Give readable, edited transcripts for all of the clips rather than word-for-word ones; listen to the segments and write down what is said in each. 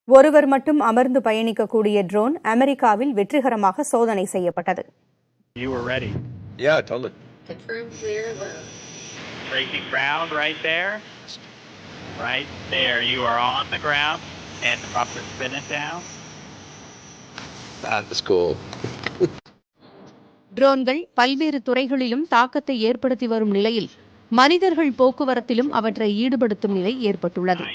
ஒருவர் மட்டும் அமர்ந்து பயணிக்கக்கூடிய ட்ரோன் அமெரிக்காவில் வெற்றிகரமாக சோதனை செய்யப்பட்டது. You were ready. Yeah, totally. Confirm clear alert. Breaking ground right there. Right there. You are on the ground and the bumper spinning down. That is cool. ட்ரோன்கள் பல்வேறு துறைகளிலும் தாக்கத்தை ஏற்படுத்தி வரும் நிலையில் மனிதர்கள் போக்குவரத்திலும் அவற்றை ஈடுபடுத்தும் நிலை ஏற்பட்டுள்ளது.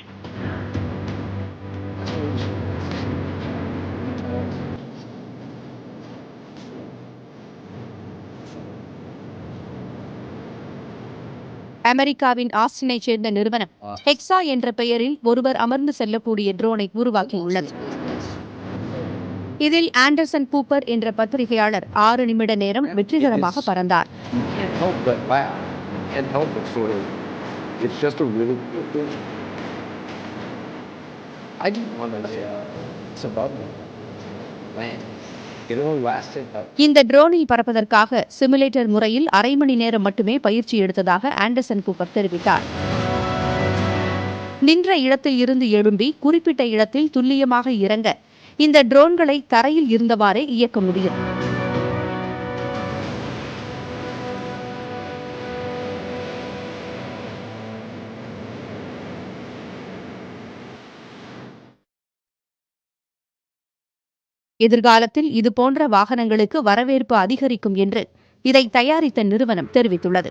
அமெரிக்காவின் ஆஸ்டினைச் சேர்ந்த நிறுவனம் ஹெக்ஸா என்ற பெயரில் ஒருவர் அமர்ந்து செல்லக்கூடிய ட்ரோனை உருவாக்கியுள்ளது. இதில் ஆண்டர்சன் கூப்பர் என்ற பத்திரிகையாளர் 6 நிமிட நேரம் வெற்றிகரமாக பறந்தார். இந்த ட்ரோனில் பறப்பதற்காக சிமுலேட்டர் முறையில் 1/2 மணி நேரம் மட்டுமே பயிற்சி எடுத்ததாக ஆண்டர்சன் கூப்பர் தெரிவித்தார். நின்ற இடத்தில் இருந்து எழும்பி குறிப்பிட்ட இடத்தில் துல்லியமாக இறங்க இந்த ட்ரோன்களை தரையில் இருந்தவாறே இயக்க முடியும். எதிர்காலத்தில் இதுபோன்ற வாகனங்களுக்கு வரவேற்பு அதிகரிக்கும் என்று இதை தயாரித்த நிறுவனம் தெரிவித்துள்ளது.